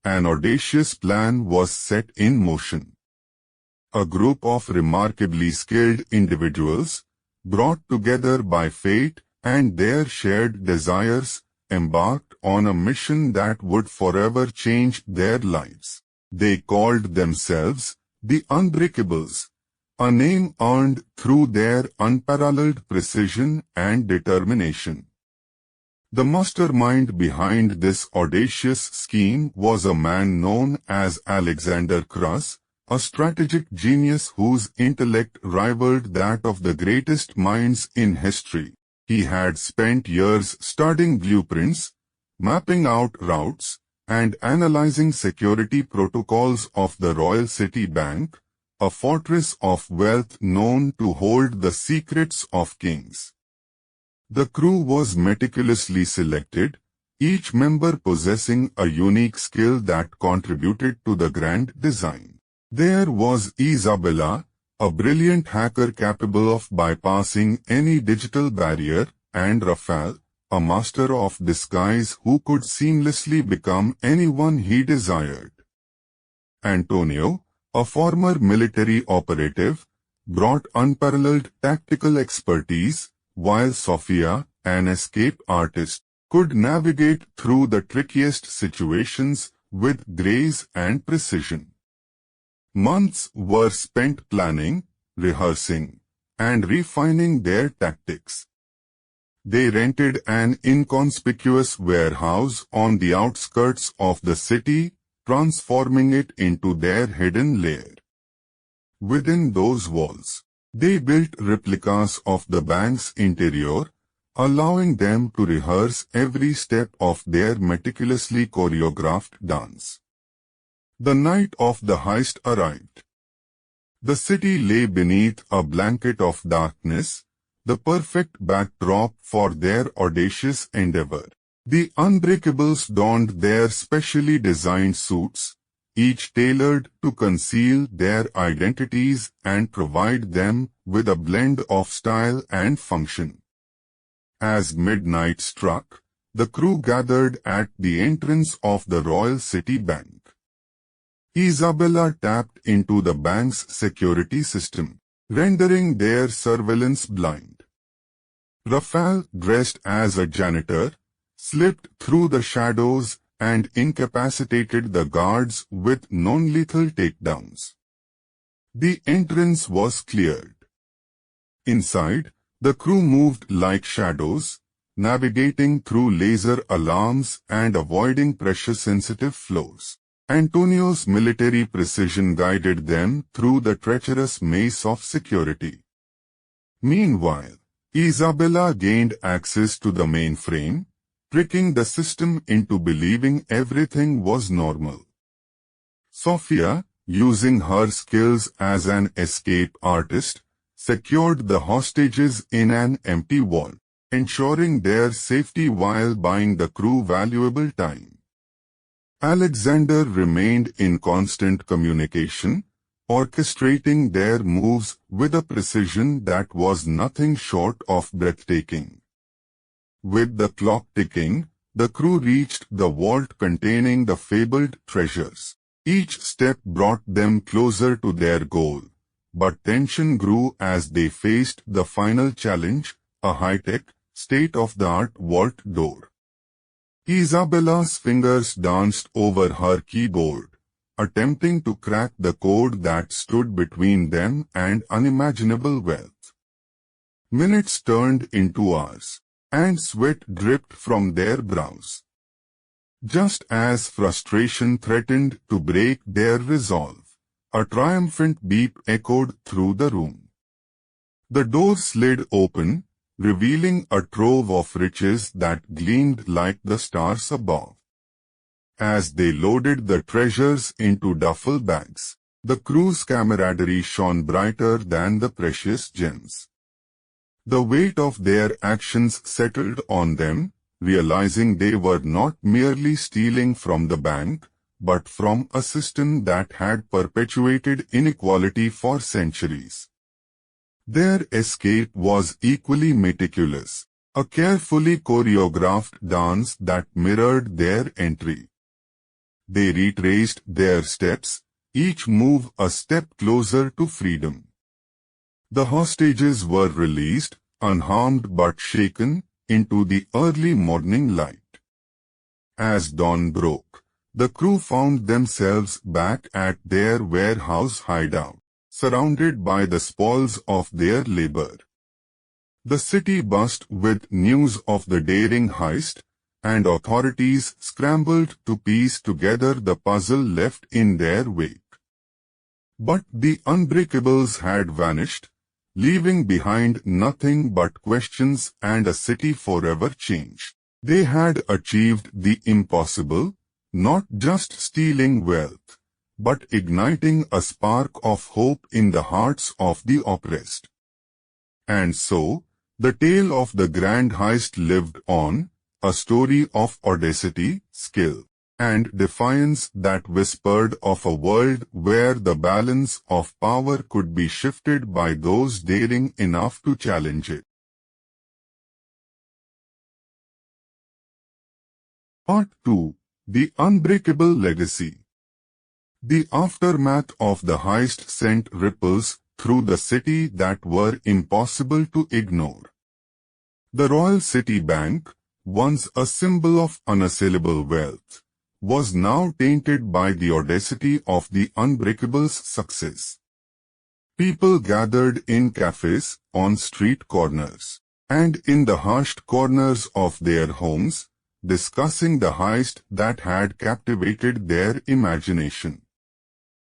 an audacious plan was set in motion. A group of remarkably skilled individuals, brought together by fate and their shared desires, embarked on a mission that would forever change their lives. They called themselves the Unbreakables, a name earned through their unparalleled precision and determination. The mastermind behind this audacious scheme was a man known as Alexander Krus, a strategic genius whose intellect rivaled that of the greatest minds in history. He had spent years studying blueprints, mapping out routes, and analyzing security protocols of the Royal City Bank, a fortress of wealth known to hold the secrets of kings. The crew was meticulously selected, each member possessing a unique skill that contributed to the grand design. There was Isabella, a brilliant hacker capable of bypassing any digital barrier, and Rafael, a master of disguise who could seamlessly become anyone he desired. Antonio, a former military operative, brought unparalleled tactical expertise, while Sofia, an escape artist, could navigate through the trickiest situations with grace and precision. Months were spent planning, rehearsing, and refining their tactics. They rented an inconspicuous warehouse on the outskirts of the city, transforming it into their hidden lair. Within those walls, they built replicas of the bank's interior, allowing them to rehearse every step of their meticulously choreographed dance. The night of the heist arrived. The city lay beneath a blanket of darkness, the perfect backdrop for their audacious endeavor. The Unbreakables donned their specially designed suits, each tailored to conceal their identities and provide them with a blend of style and function. As midnight struck, the crew gathered at the entrance of the Royal City Bank. Isabella tapped into the bank's security system, rendering their surveillance blind. Rafael, dressed as a janitor, slipped through the shadows and incapacitated the guards with non-lethal takedowns. The entrance was cleared. Inside, the crew moved like shadows, navigating through laser alarms and avoiding pressure-sensitive floors. Antonio's military precision guided them through the treacherous maze of security. Meanwhile, Isabella gained access to the mainframe, tricking the system into believing everything was normal. Sofia, using her skills as an escape artist, secured the hostages in an empty vault, ensuring their safety while buying the crew valuable time. Alexander remained in constant communication, orchestrating their moves with a precision that was nothing short of breathtaking. With the clock ticking, the crew reached the vault containing the fabled treasures. Each step brought them closer to their goal, but tension grew as they faced the final challenge, a high-tech, state-of-the-art vault door. Isabella's fingers danced over her keyboard, attempting to crack the code that stood between them and unimaginable wealth. Minutes turned into hours, and sweat dripped from their brows. Just as frustration threatened to break their resolve, a triumphant beep echoed through the room. The door slid open, revealing a trove of riches that gleamed like the stars above. As they loaded the treasures into duffel bags, the crew's camaraderie shone brighter than the precious gems. The weight of their actions settled on them, realizing they were not merely stealing from the bank, but from a system that had perpetuated inequality for centuries. Their escape was equally meticulous, a carefully choreographed dance that mirrored their entry. they retraced their steps, each move a step closer to freedom. The hostages were released, unharmed but shaken, into the early morning light. As dawn broke, the crew found themselves back at their warehouse hideout, surrounded by the spoils of their labor. The city buzzed with news of the daring heist, and authorities scrambled to piece together the puzzle left in their wake. But the Unbreakables had vanished, leaving behind nothing but questions and a city forever changed. They had achieved the impossible, not just stealing wealth, but igniting a spark of hope in the hearts of the oppressed. And so, the tale of the grand heist lived on, a story of audacity, skill, and defiance that whispered of a world where the balance of power could be shifted by those daring enough to challenge it. Part 2. The Unbreakable Legacy. The aftermath of the heist sent ripples through the city that were impossible to ignore. The Royal City Bank, once a symbol of unassailable wealth, was now tainted by the audacity of the Unbreakables' success. People gathered in cafes, on street corners, and in the hushed corners of their homes, discussing the heist that had captivated their imagination.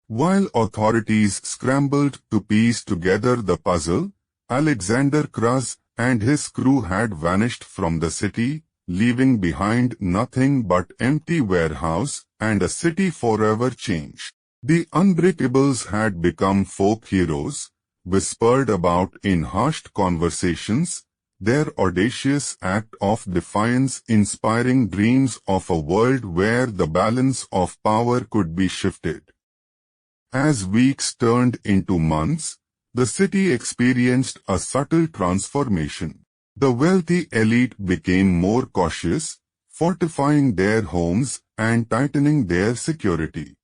While authorities scrambled to piece together the puzzle, Alexander Krause and his crew had vanished from the city, leaving behind nothing but empty warehouse and a city forever changed. The Unbreakables had become folk heroes, whispered about in hushed conversations, their audacious act of defiance inspiring dreams of a world where the balance of power could be shifted. As weeks turned into months, the city experienced a subtle transformation. The wealthy elite became more cautious, fortifying their homes and tightening their security.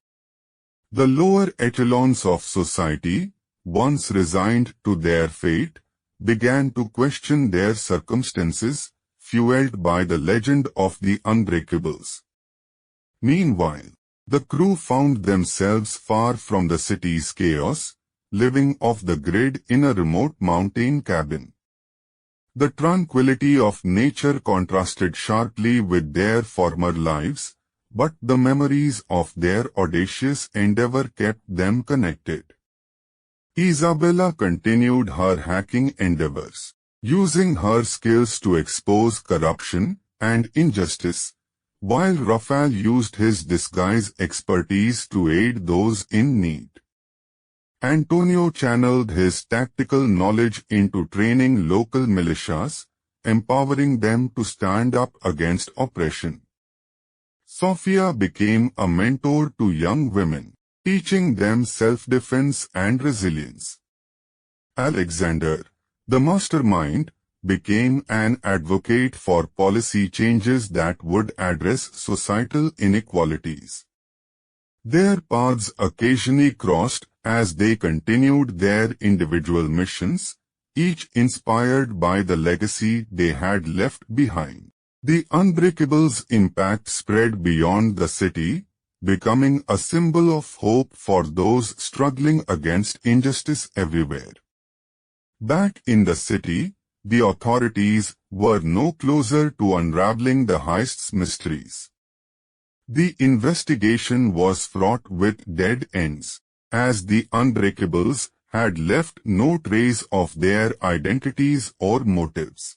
The lower echelons of society, once resigned to their fate, began to question their circumstances, fueled by the legend of the Unbreakables. Meanwhile, the crew found themselves far from the city's chaos, living off the grid in a remote mountain cabin. The tranquility of nature contrasted sharply with their former lives, but the memories of their audacious endeavor kept them connected. Isabella continued her hacking endeavors, using her skills to expose corruption and injustice, while Raphael used his disguise expertise to aid those in need. Antonio channeled his tactical knowledge into training local militias, empowering them to stand up against oppression. Sophia became a mentor to young women, teaching them self-defense and resilience. Alexander, the mastermind, became an advocate for policy changes that would address societal inequalities. Their paths occasionally crossed as they continued their individual missions, each inspired by the legacy they had left behind. The Unbreakables' impact spread beyond the city, becoming a symbol of hope for those struggling against injustice everywhere. Back in the city, the authorities were no closer to unraveling the heist's mysteries. The investigation was fraught with dead ends, as the Unbreakables had left no trace of their identities or motives.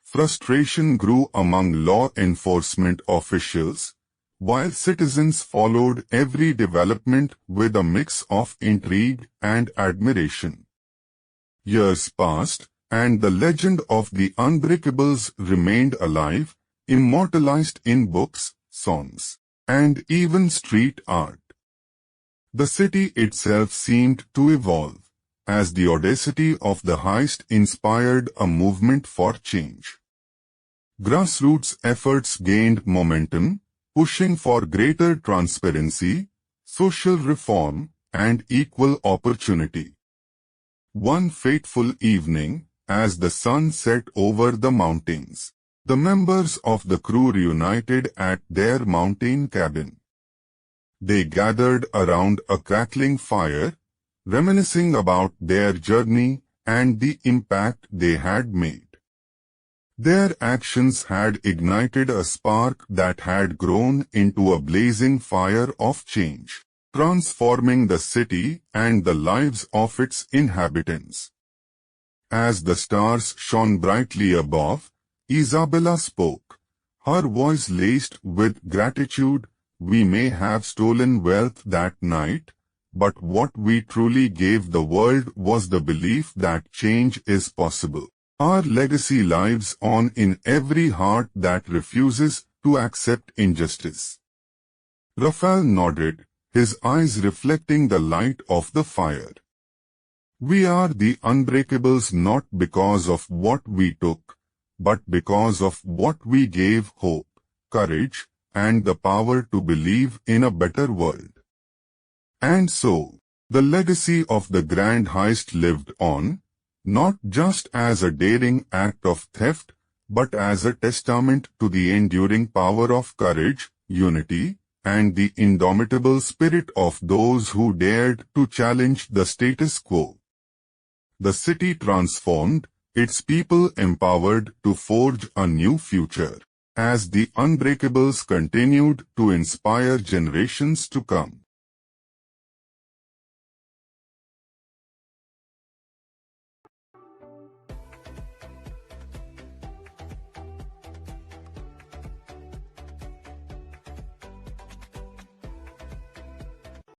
Frustration grew among law enforcement officials, while citizens followed every development with a mix of intrigue and admiration. Years passed, and the legend of the Unbreakables remained alive, immortalized in books, songs, and even street art. The city itself seemed to evolve, as the audacity of the heist inspired a movement for change. Grassroots efforts gained momentum, pushing for greater transparency, social reform, and equal opportunity. One fateful evening, as the sun set over the mountains, the members of the crew reunited at their mountain cabin. They gathered around a crackling fire, reminiscing about their journey and the impact they had made. Their actions had ignited a spark that had grown into a blazing fire of change, transforming the city and the lives of its inhabitants. As the stars shone brightly above, Isabella spoke, her voice laced with gratitude. We may have stolen wealth that night, but what we truly gave the world was the belief that change is possible. Our legacy lives on in every heart that refuses to accept injustice. Raphael nodded, his eyes reflecting the light of the fire. We are the unbreakables not because of what we took, but because of what we gave: hope, courage, and the power to believe in a better world. And so, the legacy of the Grand Heist lived on, not just as a daring act of theft, but as a testament to the enduring power of courage, unity, and the indomitable spirit of those who dared to challenge the status quo. The city transformed, its people empowered to forge a new future, as the Unbreakables continued to inspire generations to come.